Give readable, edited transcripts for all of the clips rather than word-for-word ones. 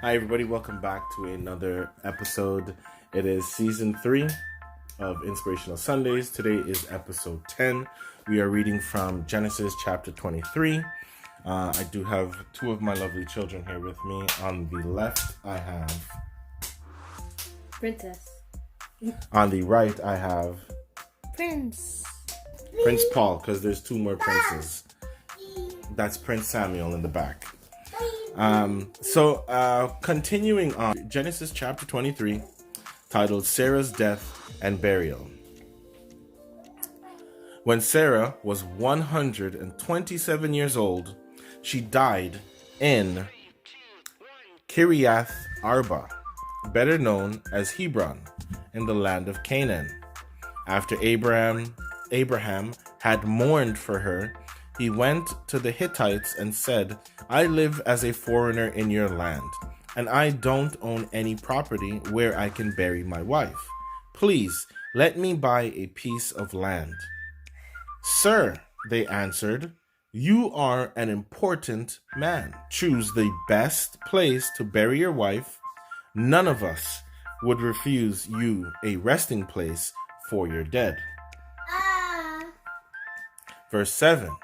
Hi, everybody. Welcome back to another episode. It is season 3 of Inspirational Sundays. Today is episode 10. We are reading from Genesis chapter 23. I do have two of my lovely children here with me. On the left, I have Princess. On the right, I have Prince Paul, because there's two more princes. That's Prince Samuel in the back. Continuing on, Genesis chapter 23, titled Sarah's Death and Burial. When Sarah was 127 years old, she died in Kiriath Arba, better known as Hebron, in the land of Canaan. After Abraham had mourned for her, he went to the Hittites and said, "I live as a foreigner in your land, and I don't own any property where I can bury my wife. Please, let me buy a piece of land." "Sir," they answered, "you are an important man. Choose the best place to bury your wife. None of us would refuse you a resting place for your dead." Verse 7.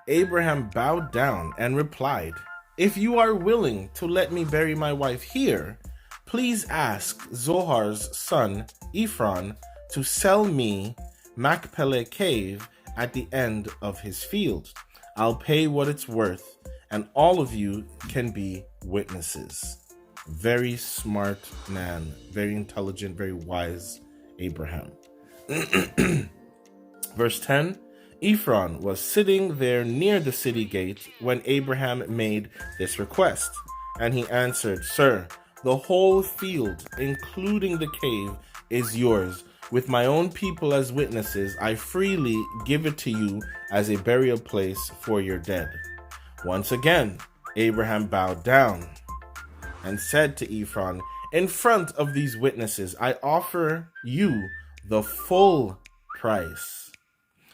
Abraham bowed down and replied, "If you are willing to let me bury my wife here, please ask Zohar's son Ephron to sell me Machpelah cave at the end of his field. I'll pay what it's worth, and all of you can be witnesses." Very smart man, very intelligent, very wise Abraham. Verse 10. Ephron was sitting there near the city gate when Abraham made this request, and he answered, "Sir, the whole field, including the cave, is yours. With my own people as witnesses, I freely give it to you as a burial place for your dead." Once again, Abraham bowed down and said to Ephron, "In front of these witnesses, I offer you the full price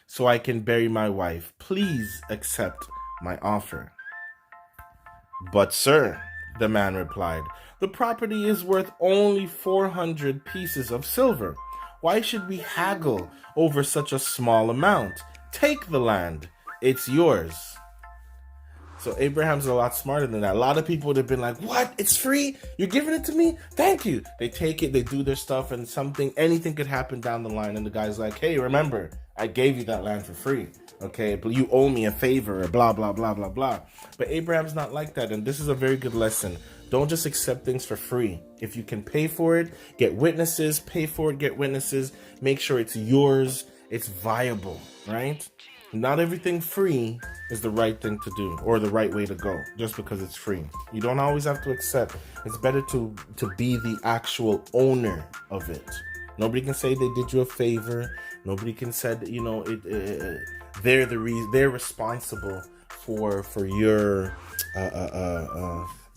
so I can bury my wife. Please accept my offer." "But sir," the man replied, "the property is worth only 400 pieces of silver. Why should we haggle over such a small amount? Take the land. It's yours." So Abraham's a lot smarter than that. A lot of people would have been like, "What? It's free? You're giving it to me? Thank you." They take it, they do their stuff, and anything could happen down the line. And the guy's like, "Hey, remember, I gave you that land for free. Okay, but you owe me a favor," or blah, blah, blah, blah, blah. But Abraham's not like that. And this is a very good lesson. Don't just accept things for free. If you can pay for it, get witnesses, pay for it, get witnesses, make sure it's yours, it's viable, right? Not everything free is the right thing to do or the right way to go just because it's free. You don't always have to accept. It's better to be the actual owner of it. Nobody can say they did you a favor. Nobody can say that, they're responsible for your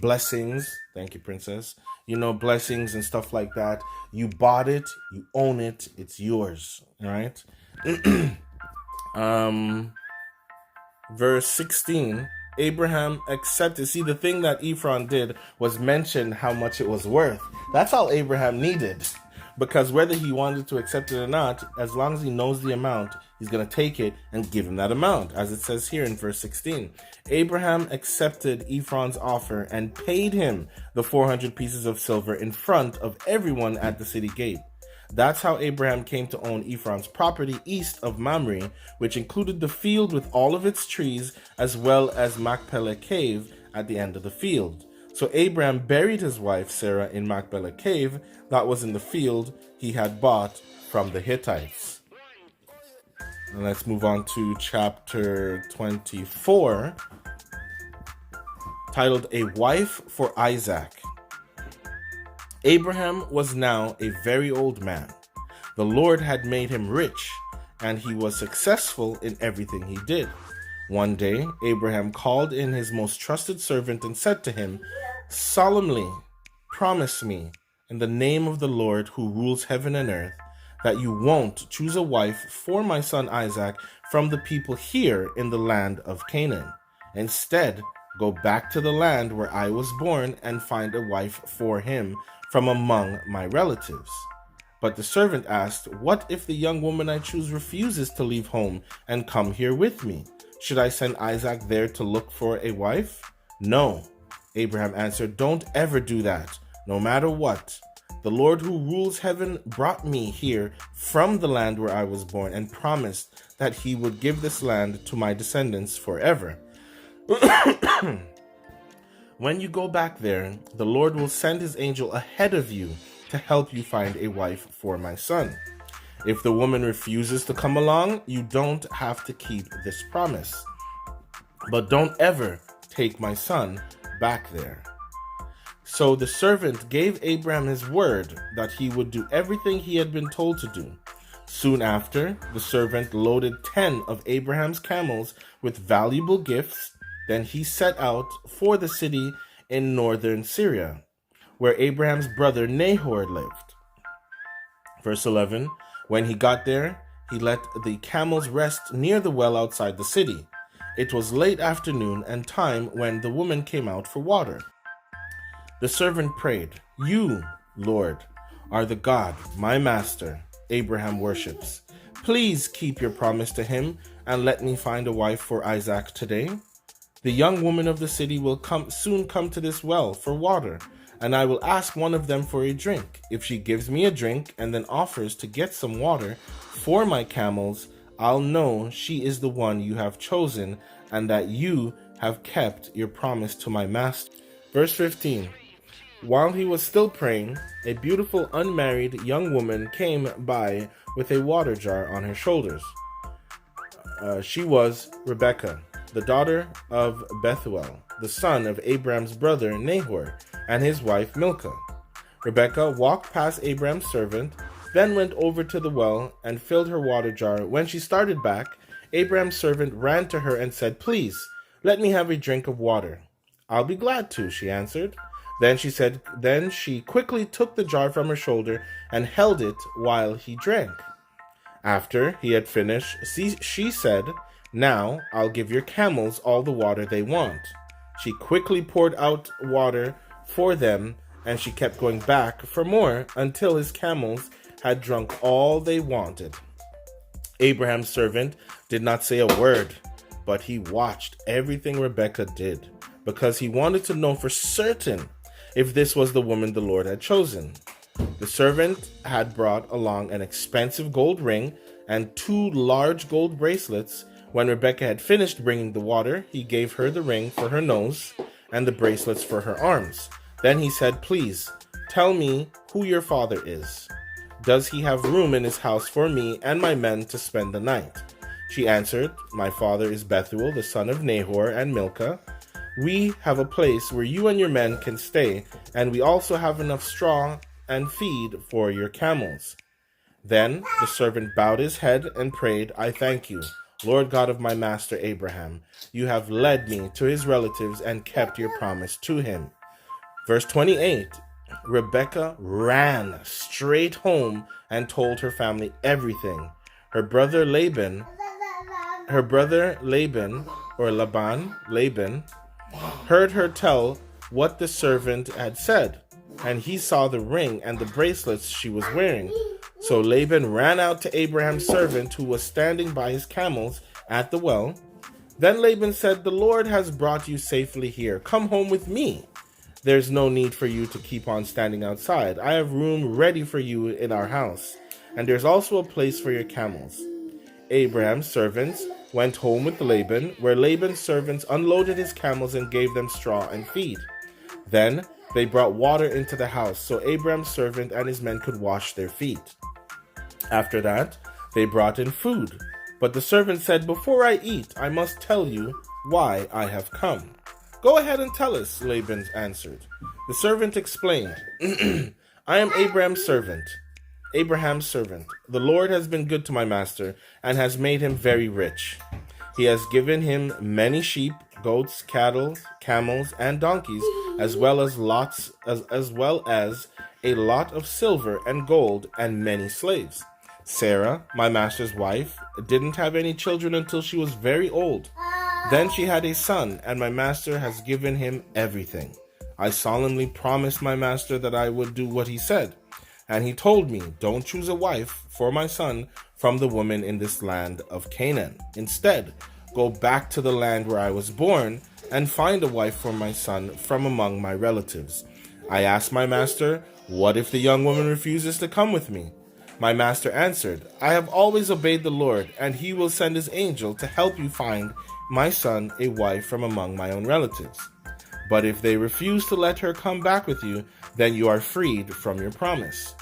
blessings. Thank you, princess. Blessings and stuff like that. You bought it, you own it, it's yours. All right. Verse 16, Abraham accepted. See, the thing that Ephron did was mention how much it was worth. That's all Abraham needed. Because whether he wanted to accept it or not, as long as he knows the amount, he's going to take it and give him that amount, as it says here in verse 16. Abraham accepted Ephron's offer and paid him the 400 pieces of silver in front of everyone at the city gate. That's how Abraham came to own Ephron's property east of Mamre, which included the field with all of its trees, as well as Machpelah cave at the end of the field. So Abraham buried his wife Sarah in Machpelah cave that was in the field he had bought from the Hittites. And let's move on to chapter 24, titled A Wife for Isaac. Abraham was now a very old man. The Lord had made him rich, and he was successful in everything he did. One day, Abraham called in his most trusted servant and said to him, "Solemnly promise me, in the name of the Lord who rules heaven and earth, that you won't choose a wife for my son Isaac from the people here in the land of Canaan. Instead, Go back to the land where I was born and find a wife for him from among my relatives." But the servant asked, "What if the young woman I choose refuses to leave home and come here with me? Should I send Isaac there to look for a wife?" "No." Abraham answered, "Don't ever do that, no matter what. The Lord who rules heaven brought me here from the land where I was born and promised that he would give this land to my descendants forever. When you go back there, the Lord will send his angel ahead of you to help you find a wife for my son. If the woman refuses to come along, you don't have to keep this promise. But don't ever take my son back there." So the servant gave Abraham his word that he would do everything he had been told to do. Soon after, the servant loaded 10 of Abraham's camels with valuable gifts. Then he set out for the city in northern Syria, where Abraham's brother Nahor lived. Verse 11, when he got there, he let the camels rest near the well outside the city. It was late afternoon and time when the woman came out for water. The servant prayed, "You, Lord, are the God my master Abraham worships. Please keep your promise to him and let me find a wife for Isaac today. The young woman of the city will soon come to this well for water, and I will ask one of them for a drink. If she gives me a drink and then offers to get some water for my camels, I'll know she is the one you have chosen and that you have kept your promise to my master." Verse 15. While he was still praying, a beautiful unmarried young woman came by with a water jar on her shoulders. She was Rebekah, the daughter of Bethuel, the son of Abraham's brother Nahor, and his wife Milcah. Rebekah walked past Abraham's servant, then went over to the well and filled her water jar. When she started back, Abraham's servant ran to her and said, "Please, let me have a drink of water." "I'll be glad to," she answered. Then she quickly took the jar from her shoulder and held it while he drank. After he had finished, she said, "Now I'll give your camels all the water they want." She quickly poured out water for them, and she kept going back for more until his camels had drunk all they wanted. Abraham's servant did not say a word, but he watched everything Rebekah did, because he wanted to know for certain if this was the woman the Lord had chosen. The servant had brought along an expensive gold ring and 2 large gold bracelets. When Rebekah had finished bringing the water, he gave her the ring for her nose and the bracelets for her arms. Then he said, "Please, tell me who your father is. Does he have room in his house for me and my men to spend the night?" She answered, "My father is Bethuel, the son of Nahor and Milcah. We have a place where you and your men can stay, and we also have enough straw and feed for your camels." Then the servant bowed his head and prayed, "I thank you, Lord God of my master Abraham. You have led me to his relatives and kept your promise to him." Verse 28, Rebekah ran straight home and told her family everything. Her brother Laban, or Laban, heard her tell what the servant had said, and he saw the ring and the bracelets she was wearing. So Laban ran out to Abraham's servant, who was standing by his camels at the well. Then Laban said, "The Lord has brought you safely here. Come home with me. There's no need for you to keep on standing outside. I have room ready for you in our house, and there's also a place for your camels." Abraham's servants went home with Laban, where Laban's servants unloaded his camels and gave them straw and feed. Then they brought water into the house, so Abraham's servant and his men could wash their feet. After that, they brought in food. But the servant said, "Before I eat, I must tell you why I have come." "Go ahead and tell us," Laban answered. The servant explained, "I am Abraham's servant. The Lord has been good to my master and has made him very rich. He has given him many sheep, goats, cattle, camels, and donkeys, as well as a lot of silver and gold and many slaves. Sarah, my master's wife, didn't have any children until she was very old. Then she had a son, and my master has given him everything. I solemnly promised my master that I would do what he said. And he told me, don't choose a wife for my son from the women in this land of Canaan. Instead, go back to the land where I was born and find a wife for my son from among my relatives. I asked my master, what if the young woman refuses to come with me? My master answered, I have always obeyed the Lord, and he will send his angel to help you find my son a wife from among my own relatives. But if they refuse to let her come back with you, then you are freed from your promise.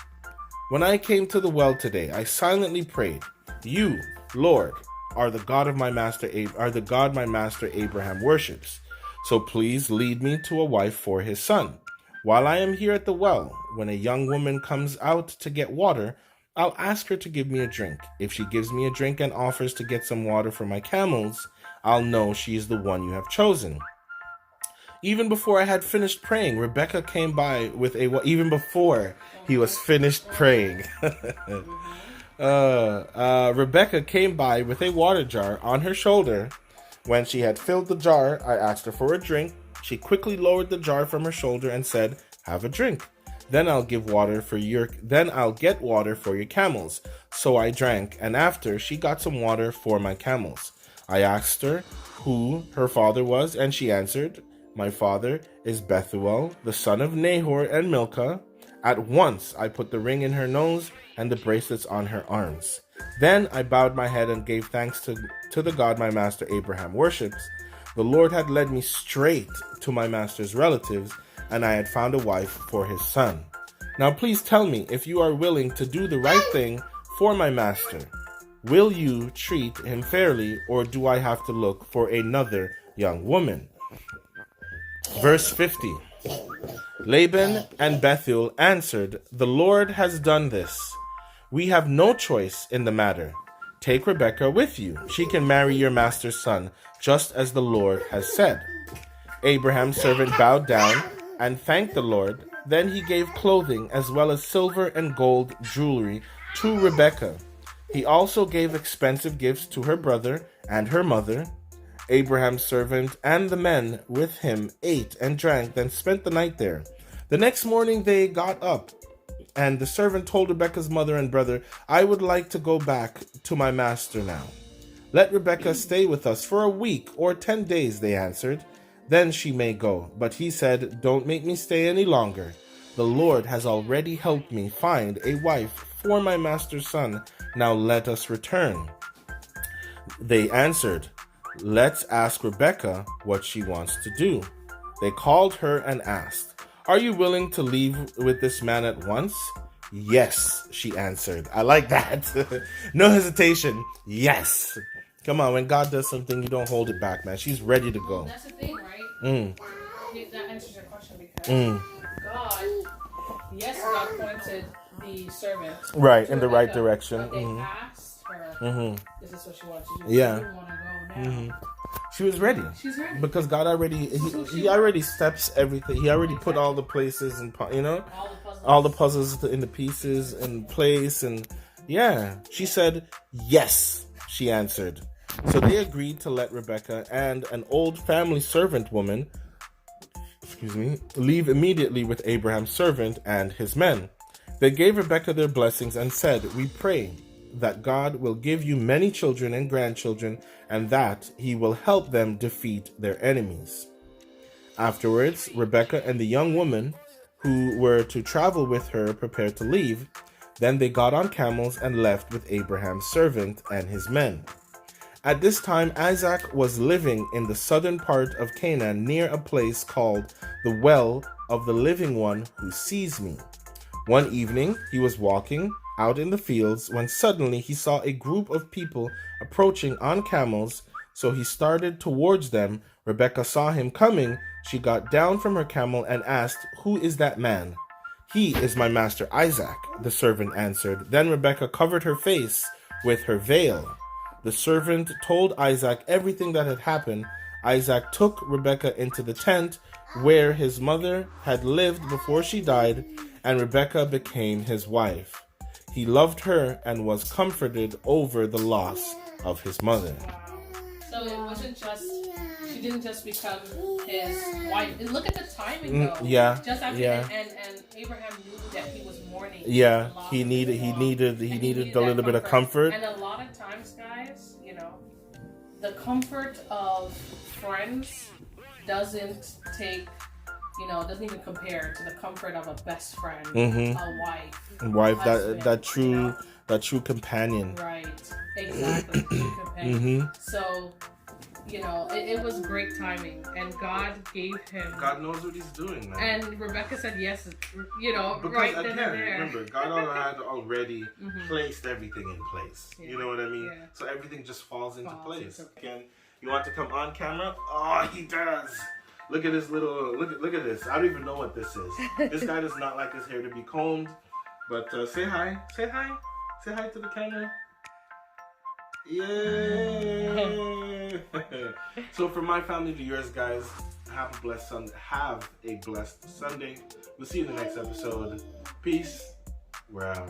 When I came to the well today, I silently prayed, you, Lord, are the God my master Abraham worships. So please lead me to a wife for his son. While I am here at the well, when a young woman comes out to get water, I'll ask her to give me a drink. If she gives me a drink and offers to get some water for my camels, I'll know she is the one you have chosen. Even before I had finished praying, Rebecca came by with even before he was finished praying. Rebecca came by with a water jar on her shoulder. When she had filled the jar, I asked her for a drink. She quickly lowered the jar from her shoulder and said, have a drink. Then I'll get water for your camels. So I drank, and after she got some water for my camels. I asked her who her father was, and she answered, my father is Bethuel, the son of Nahor and Milcah. At once I put the ring in her nose and the bracelets on her arms. Then I bowed my head and gave thanks to the God my master Abraham worships. The Lord had led me straight to my master's relatives, and I had found a wife for his son. Now please tell me if you are willing to do the right thing for my master. Will you treat him fairly, or do I have to look for another young woman? Verse 50. Laban and Bethuel answered, the Lord has done this. We have no choice in the matter. Take Rebekah with you. She can marry your master's son, just as the Lord has said. Abraham's servant bowed down and thanked the Lord. Then he gave clothing as well as silver and gold jewelry to Rebekah. He also gave expensive gifts to her brother and her mother. Abraham's servant and the men with him ate and drank, then spent the night there. The next morning they got up, and the servant told Rebekah's mother and brother, I would like to go back to my master now. Let Rebekah stay with us for a week or 10 days, they answered. Then she may go. But he said, don't make me stay any longer. The Lord has already helped me find a wife for my master's son. Now let us return. They answered, let's ask Rebekah what she wants to do. They called her and asked, are you willing to leave with this man at once? Yes, she answered. I like that. No hesitation. Yes. Come on, when God does something, you don't hold it back, man. She's ready to go. That's the thing, right? That answers your question because God pointed the servant right in the Rebecca, right direction. But they asked her, this is what she wanted to do. Yeah. She didn't want to go now. She was ready. She's ready. Because God already, he already steps everything. He already put all the places and, all the puzzles in the pieces in place. And yeah, she said, yes, she answered. So they agreed to let Rebekah and an old family servant woman, leave immediately with Abraham's servant and his men. They gave Rebekah their blessings and said, we pray that God will give you many children and grandchildren, and that he will help them defeat their enemies. Afterwards, Rebekah and the young woman who were to travel with her prepared to leave. Then they got on camels and left with Abraham's servant and his men. At this time, Isaac was living in the southern part of Canaan near a place called the Well of the Living One Who Sees Me. One evening, he was walking out in the fields when suddenly he saw a group of people approaching on camels, so he started towards them. Rebekah saw him coming. She got down from her camel and asked, who is that man? He is my master Isaac, the servant answered. Then Rebekah covered her face with her veil. The servant told Isaac everything that had happened. Isaac took Rebekah into the tent where his mother had lived before she died, and Rebekah became his wife. He loved her and was comforted over the loss of his mother. So it wasn't just she didn't just become his wife. And look at the timing, though. Yeah. Just after, Yeah. and Abraham knew that he was mourning. Yeah. the loss He of needed his he mom. needed And he needed a that little bit of comfort. And a lot of times, guys, the comfort of friends doesn't even compare to the comfort of a best friend, a Wife, husband, that true companion. Right, exactly, true companion. So, it was great timing, and God gave him. God knows what He's doing, man. And Rebecca said yes, Because right then again, and there. remember, God had already placed everything in place. Yeah. You know what I mean? Yeah. So everything just falls into place. Again, you want to come on camera? Oh, he does. Look at his little. Look at this. I don't even know what this is. This guy does not like his hair to be combed. But say hi. Say hi. Say hi to the camera. Yay! So from my family to yours, guys, have a blessed Sunday. We'll see you in the next episode. Peace. We're out.